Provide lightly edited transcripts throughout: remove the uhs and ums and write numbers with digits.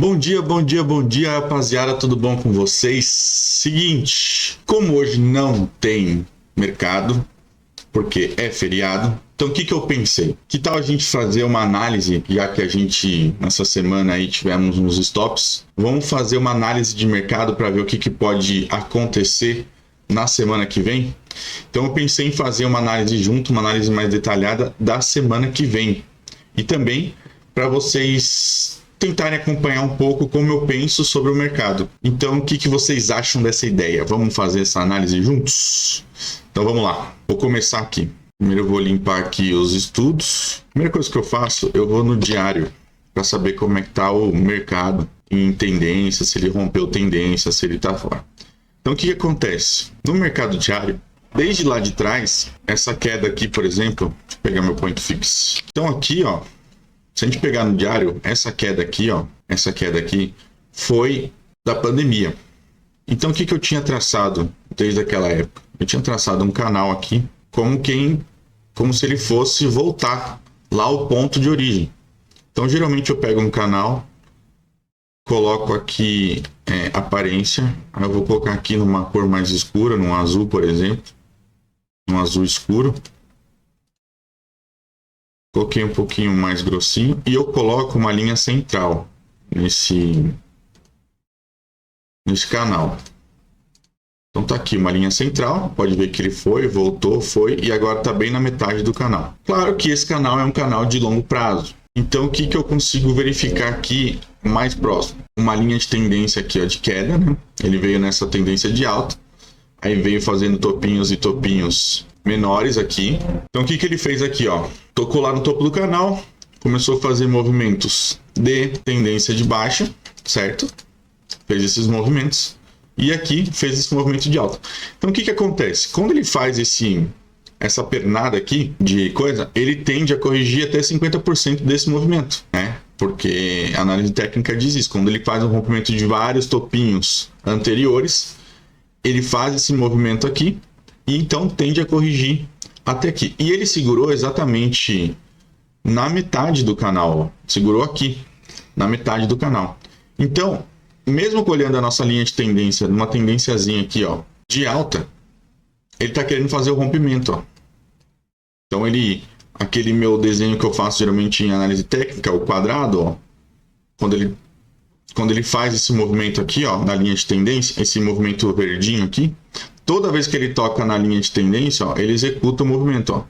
Bom dia, rapaziada, tudo bom com vocês? Seguinte, como hoje não tem mercado, porque é feriado, então o que eu pensei? Que tal a gente fazer uma análise, já que a gente, nessa semana aí, tivemos uns stops, vamos fazer uma análise de mercado para ver o que pode acontecer na semana que vem? Então eu pensei em fazer uma análise junto, uma análise mais detalhada da semana que vem. E também para vocês tentarem acompanhar um pouco como eu penso sobre o mercado. Então, o que vocês acham dessa ideia? Vamos fazer essa análise juntos? Então, vamos lá. Vou começar aqui. Primeiro, eu vou limpar aqui os estudos. Primeira coisa que eu faço, eu vou no diário para saber como é que está o mercado em tendência, se ele rompeu tendência, se ele está fora. Então, o que acontece? No mercado diário, desde lá de trás, essa queda aqui, por exemplo, deixa eu pegar meu point fix. Então, aqui, ó, se a gente pegar no diário, essa queda aqui, ó, essa queda aqui foi da pandemia. Então, o que eu tinha traçado desde aquela época? Eu tinha traçado um canal aqui como se ele fosse voltar lá ao ponto de origem. Então, geralmente eu pego um canal, coloco aqui aparência, aí eu vou colocar aqui numa cor mais escura, num azul, por exemplo, num azul escuro. Coloquei um pouquinho mais grossinho e eu coloco uma linha central nesse canal. Então tá aqui uma linha central, pode ver que ele foi, voltou, foi e agora tá bem na metade do canal. Claro que esse canal é um canal de longo prazo. Então o que eu consigo verificar aqui mais próximo? Uma linha de tendência aqui, ó, de queda, né? Ele veio nessa tendência de alta, aí veio fazendo topinhos e topinhos menores aqui. Então o que ele fez aqui, ó? Tocou lá no topo do canal, começou a fazer movimentos de tendência de baixa, certo? Fez esses movimentos e aqui fez esse movimento de alta. Então o que acontece? Quando ele faz essa pernada aqui de coisa, ele tende a corrigir até 50% desse movimento, né? Porque a análise técnica diz isso, quando ele faz um rompimento de vários topinhos anteriores, ele faz esse movimento aqui e então tende a corrigir até aqui. E ele segurou exatamente na metade do canal, ó. Segurou aqui, na metade do canal. Então, mesmo olhando a nossa linha de tendência, numa tendênciazinha aqui, ó, de alta, ele está querendo fazer o rompimento, ó. Então, aquele meu desenho que eu faço geralmente em análise técnica, o quadrado, ó, quando ele faz esse movimento aqui, ó, na linha de tendência, esse movimento verdinho aqui, toda vez que ele toca na linha de tendência, ó, ele executa o movimento, ó.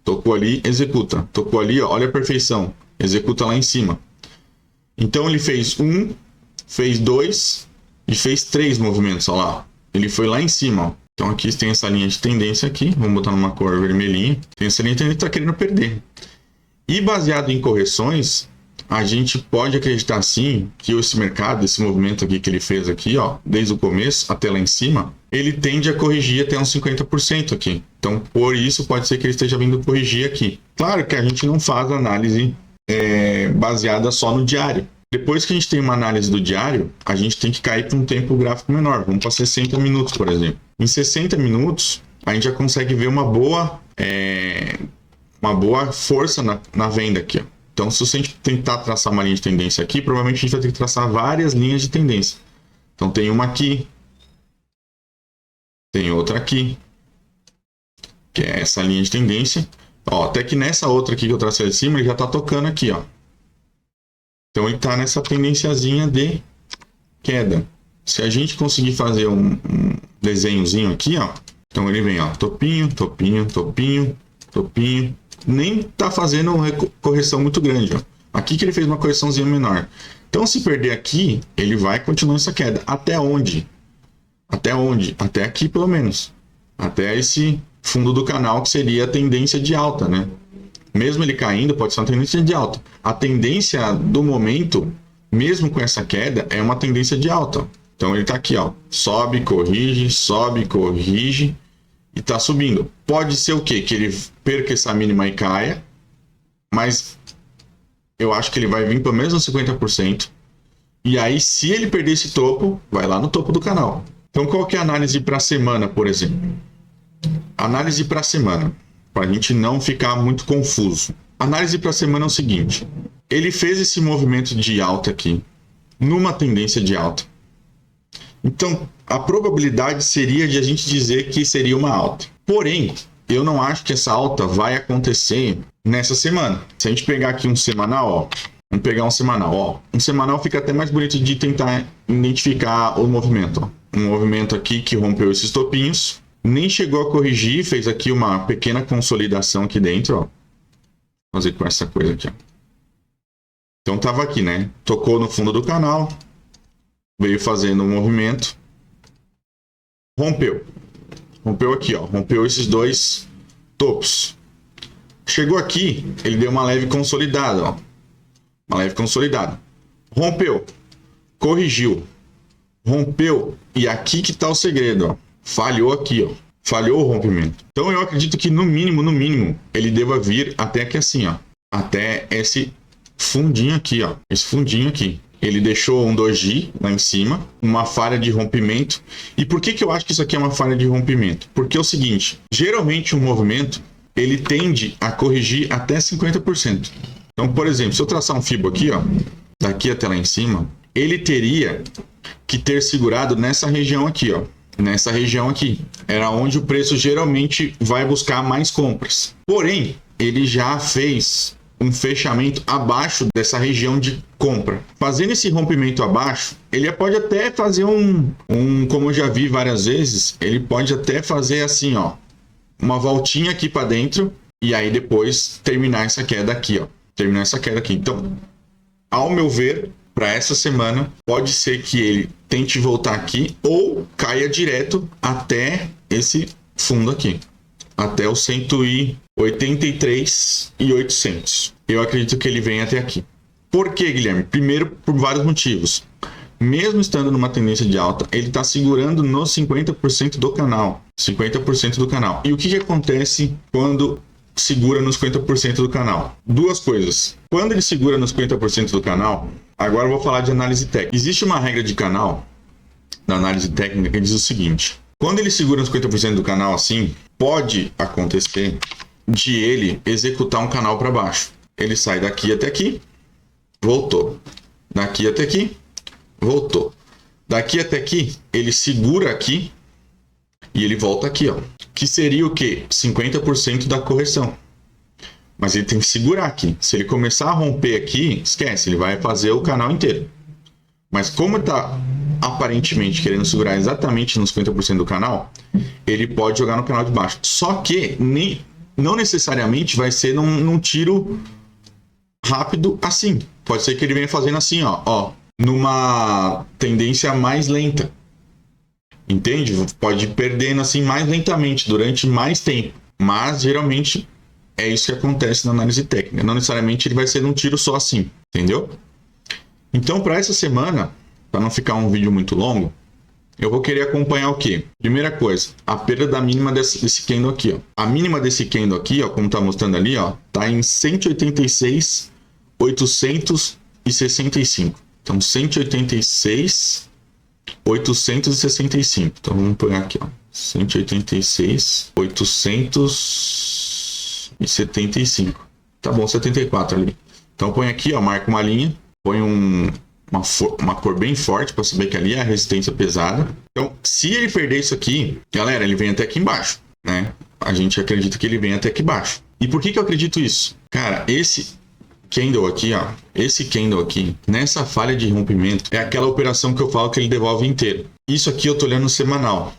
Tocou ali, executa. Tocou ali, ó, olha a perfeição. Executa lá em cima. Então ele fez um, fez dois e fez três movimentos, ó lá. Ele foi lá em cima, ó. Então aqui tem essa linha de tendência aqui, vamos botar numa cor vermelhinha. Tem essa linha de tendência que está querendo perder. E baseado em correções, a gente pode acreditar sim que esse mercado, esse movimento aqui que ele fez aqui, ó, desde o começo até lá em cima, ele tende a corrigir até uns 50% aqui. Então, por isso, pode ser que ele esteja vindo corrigir aqui. Claro que a gente não faz análise baseada só no diário. Depois que a gente tem uma análise do diário, a gente tem que cair para um tempo gráfico menor. Vamos para 60 minutos, por exemplo. Em 60 minutos, a gente já consegue ver uma boa força na venda aqui, ó. Então, se a gente tentar traçar uma linha de tendência aqui, provavelmente a gente vai ter que traçar várias linhas de tendência. Então, tem uma aqui, tem outra aqui, que é essa linha de tendência. Ó, até que nessa outra aqui que eu tracei de cima, ele já está tocando aqui, ó. Então, ele está nessa tendênciazinha de queda. Se a gente conseguir fazer um desenhozinho aqui, ó, então ele vem, ó, topinho, topinho, topinho, topinho. Nem tá fazendo uma correção muito grande, ó. Aqui que ele fez uma correçãozinha menor. Então, se perder aqui, ele vai continuar essa queda. Até onde? Até onde? Até aqui, pelo menos. Até esse fundo do canal, que seria a tendência de alta, né? Mesmo ele caindo, pode ser uma tendência de alta. A tendência do momento, mesmo com essa queda, é uma tendência de alta. Então, ele tá aqui, ó. Sobe, corrige. E tá subindo. Pode ser o quê? Que ele perca essa mínima e caia, mas eu acho que ele vai vir pelo menos uns 50%. E aí, se ele perder esse topo, vai lá no topo do canal. Então, qual que é a análise para a semana, por exemplo? Análise para a semana, para a gente não ficar muito confuso. Análise para a semana é o seguinte: ele fez esse movimento de alta aqui, numa tendência de alta. Então, a probabilidade seria de a gente dizer que seria uma alta. Porém, eu não acho que essa alta vai acontecer nessa semana. Se a gente pegar aqui um semanal, ó, vamos pegar um semanal, ó. Um semanal fica até mais bonito de tentar identificar o movimento, ó. Um movimento aqui que rompeu esses topinhos, nem chegou a corrigir, fez aqui uma pequena consolidação aqui dentro, ó. Vou fazer com essa coisa aqui, ó. Então tava aqui, né? Tocou no fundo do canal, veio fazendo um movimento, rompeu aqui, ó, rompeu esses dois topos. Chegou aqui, ele deu uma leve consolidada, ó, uma leve consolidada. Rompeu, corrigiu, rompeu, e aqui que tá o segredo, ó, falhou aqui, ó, falhou o rompimento. Então eu acredito que no mínimo, ele deva vir até aqui assim, ó, até esse fundinho aqui, ó, esse fundinho aqui. Ele deixou um doji lá em cima, uma falha de rompimento. E por que eu acho que isso aqui é uma falha de rompimento? Porque é o seguinte, geralmente um movimento, ele tende a corrigir até 50%. Então, por exemplo, se eu traçar um fibo aqui, ó, daqui até lá em cima, ele teria que ter segurado nessa região aqui, ó, nessa região aqui. Era onde o preço geralmente vai buscar mais compras. Porém, ele já fez um fechamento abaixo dessa região de compra. Fazendo esse rompimento abaixo, ele pode até fazer como eu já vi várias vezes, ele pode até fazer assim, ó, uma voltinha aqui para dentro e aí depois terminar essa queda aqui, ó, terminar essa queda aqui. Então, ao meu ver, para essa semana, pode ser que ele tente voltar aqui ou caia direto até esse fundo aqui, até o 183.800. Eu acredito que ele venha até aqui. Por quê, Guilherme? Primeiro, por vários motivos. Mesmo estando numa tendência de alta, ele está segurando nos 50% do canal. 50% do canal. E o que acontece quando segura nos 50% do canal? Duas coisas. Quando ele segura nos 50% do canal, agora eu vou falar de análise técnica. Existe uma regra de canal, da análise técnica, que diz o seguinte: quando ele segura nos 50% do canal assim, pode acontecer de ele executar um canal para baixo. Ele sai daqui até aqui, voltou. Daqui até aqui, voltou. Daqui até aqui, ele segura aqui e ele volta aqui, ó. Que seria o quê? 50% da correção. Mas ele tem que segurar aqui. Se ele começar a romper aqui, esquece, ele vai fazer o canal inteiro. Mas como está aparentemente querendo segurar exatamente nos 50% do canal, ele pode jogar no canal de baixo. Só que não necessariamente vai ser num tiro rápido assim. Pode ser que ele venha fazendo assim, ó, numa tendência mais lenta. Entende? Pode ir perdendo assim mais lentamente durante mais tempo. Mas geralmente é isso que acontece na análise técnica. Não necessariamente ele vai ser num tiro só assim. Entendeu? Então, para essa semana, para não ficar um vídeo muito longo, eu vou querer acompanhar o quê? Primeira coisa, a perda da mínima desse candle aqui, ó. A mínima desse candle aqui, ó, como tá mostrando ali, ó, tá em 186.865. Então, 186.865. Então, vamos pegar aqui, ó. 186.875. Tá bom, 74 ali. Então, põe aqui, ó, marca uma linha, põe uma cor bem forte para saber que ali é a resistência pesada. Então, se ele perder isso aqui, galera, ele vem até aqui embaixo, né? A gente acredita que ele vem até aqui embaixo. E por que eu acredito isso? Cara, esse candle aqui, ó, esse candle aqui, nessa falha de rompimento, é aquela operação que eu falo que ele devolve inteiro. Isso aqui eu tô olhando no semanal.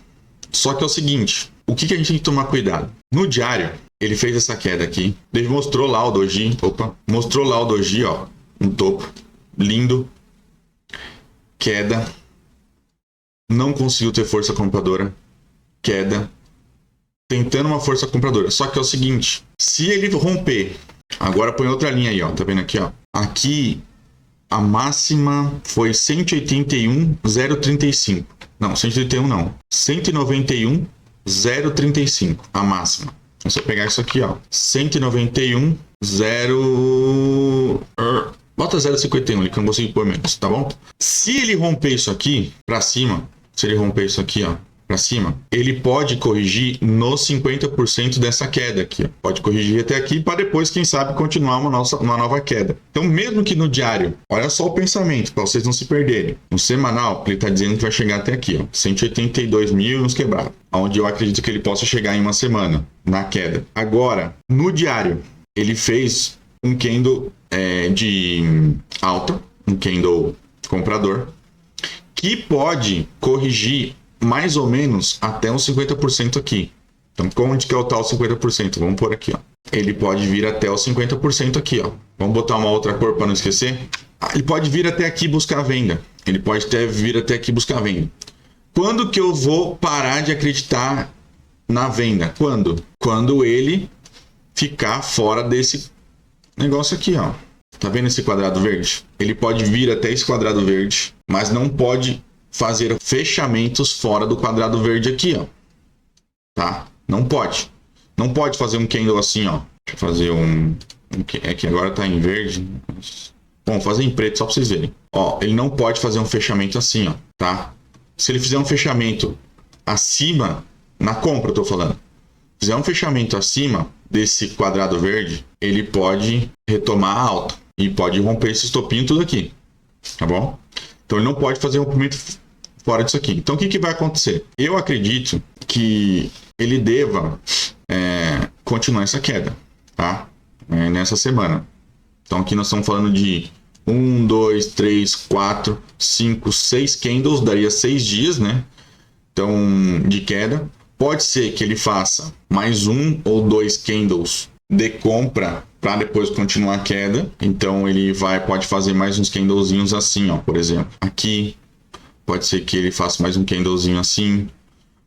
Só que é o seguinte, o que a gente tem que tomar cuidado? No diário, ele fez essa queda aqui, ele mostrou lá o doji, mostrou lá o doji, ó, um topo lindo, queda, não conseguiu ter força compradora, queda, tentando uma força compradora. Só que é o seguinte, se ele romper, agora põe outra linha aí, ó, tá vendo aqui, ó, aqui a máxima foi 181.035, não, 181 não, 191.035, a máxima. Então, se eu pegar isso aqui, ó, 191.0... Bota 0,51 ali que eu não consigo pôr menos, tá bom? Se ele romper isso aqui pra cima, se ele romper isso aqui, ó, para cima, ele pode corrigir nos 50% dessa queda aqui. Ó. Pode corrigir até aqui para depois, quem sabe, continuar uma nova queda. Então, mesmo que no diário, olha só o pensamento, para vocês não se perderem. No semanal, ele está dizendo que vai chegar até aqui, ó, 182 mil uns quebrados, onde eu acredito que ele possa chegar em uma semana, na queda. Agora, no diário, ele fez um candle de alta, um candle comprador, que pode corrigir mais ou menos até uns 50% aqui. Então, onde que é o tal 50%? Vamos por aqui, ó. Ele pode vir até os 50% aqui, ó. Vamos botar uma outra cor para não esquecer. Ele pode vir até aqui buscar venda. Ele pode até vir até aqui buscar venda. Quando que eu vou parar de acreditar na venda? Quando ele ficar fora desse negócio aqui, ó. Tá vendo esse quadrado verde? Ele pode vir até esse quadrado verde, mas não pode fazer fechamentos fora do quadrado verde aqui, ó. Tá? Não pode. Não pode fazer um candle assim, ó. Deixa eu fazer é que agora tá em verde. Bom, fazer em preto só pra vocês verem. Ó, ele não pode fazer um fechamento assim, ó. Tá? Se ele fizer um fechamento acima, na compra eu tô falando. Fizer um fechamento acima desse quadrado verde, ele pode retomar a alta. E pode romper esse estopinho tudo aqui. Tá bom? Então ele não pode fazer um rompimento fora disso aqui. Então o que vai acontecer? Eu acredito que ele deva continuar essa queda, tá? Nessa semana. Então aqui nós estamos falando de 1, 2, 3, 4, 5, 6 candles, daria 6 dias, né? Então, de queda. Pode ser que ele faça mais 1 ou 2 candles de compra para depois continuar a queda. Então ele pode fazer mais uns candlezinhos assim, ó, por exemplo. Aqui pode ser que ele faça mais um candlezinho assim.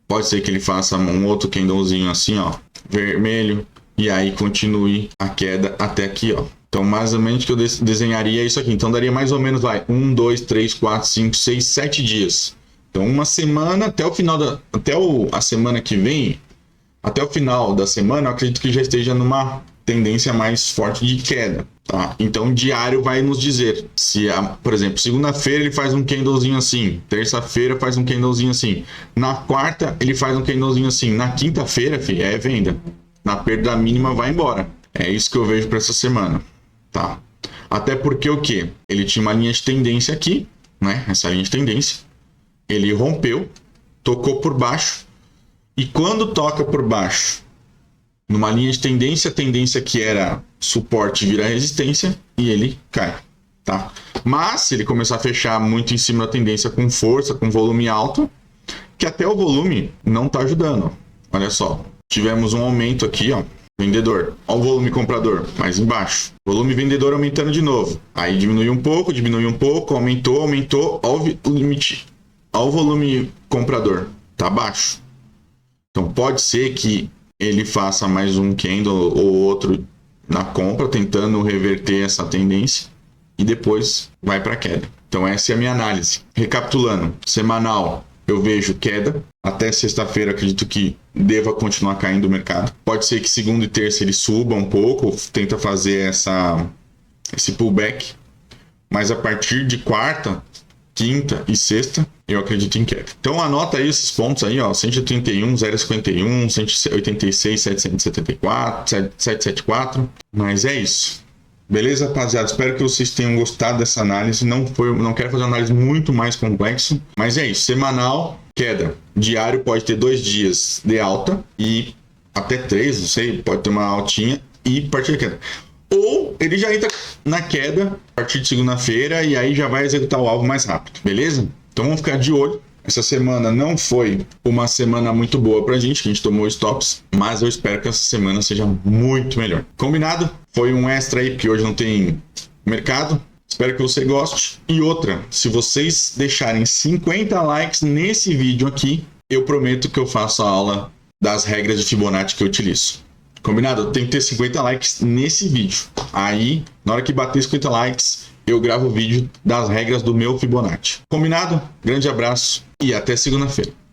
Pode ser que ele faça um outro candlezinho assim, ó, vermelho, e aí continue a queda até aqui, ó. Então, mais ou menos que eu desenharia isso aqui. Então daria mais ou menos 1, 2, 3, 4, 5, 6, 7 dias. Então, uma semana até o final a semana que vem, até o final da semana, eu acredito que já esteja numa tendência mais forte de queda, tá? Então, o diário vai nos dizer se, por exemplo, segunda-feira ele faz um candlezinho assim, terça-feira faz um candlezinho assim, na quarta ele faz um candlezinho assim, na quinta-feira, filho, é venda. Na perda mínima vai embora. É isso que eu vejo para essa semana, tá? Até porque o quê? Ele tinha uma linha de tendência aqui, né? Essa linha de tendência. Ele rompeu, tocou por baixo, e quando toca por baixo, numa linha de tendência, a tendência que era suporte vira resistência e ele cai, tá? Mas se ele começar a fechar muito em cima da tendência com força, com volume alto, que até o volume não tá ajudando. Olha só, tivemos um aumento aqui, ó, vendedor. Olha o volume comprador, mais embaixo. Volume vendedor aumentando de novo. Aí diminuiu um pouco, aumentou, olha o limite. Olha o volume comprador, tá baixo. Então pode ser que ele faça mais um candle ou outro na compra, tentando reverter essa tendência e depois vai para queda. Então essa é a minha análise. Recapitulando, semanal eu vejo queda. Até sexta-feira acredito que deva continuar caindo o mercado. Pode ser que segunda e terça ele suba um pouco, tenta fazer esse pullback. Mas a partir de quarta, quinta e sexta, eu acredito em queda. Então anota aí esses pontos aí, ó, 131, 051, 186, 774, 774, mas é isso. Beleza, rapaziada? Espero que vocês tenham gostado dessa análise. Não quero fazer uma análise muito mais complexa, mas é isso. Semanal, queda. Diário pode ter 2 dias de alta e até 3, não sei, pode ter uma altinha e partir da queda. Ou ele já entra na queda a partir de segunda-feira e aí já vai executar o alvo mais rápido, beleza? Então vamos ficar de olho. Essa semana não foi uma semana muito boa pra gente, que a gente tomou stops, mas eu espero que essa semana seja muito melhor. Combinado? Foi um extra aí, porque hoje não tem mercado. Espero que você goste. E outra, se vocês deixarem 50 likes nesse vídeo aqui, eu prometo que eu faço a aula das regras de Fibonacci que eu utilizo. Combinado? Tem que ter 50 likes nesse vídeo. Aí, na hora que bater 50 likes, eu gravo o vídeo das regras do meu Fibonacci. Combinado? Grande abraço e até segunda-feira.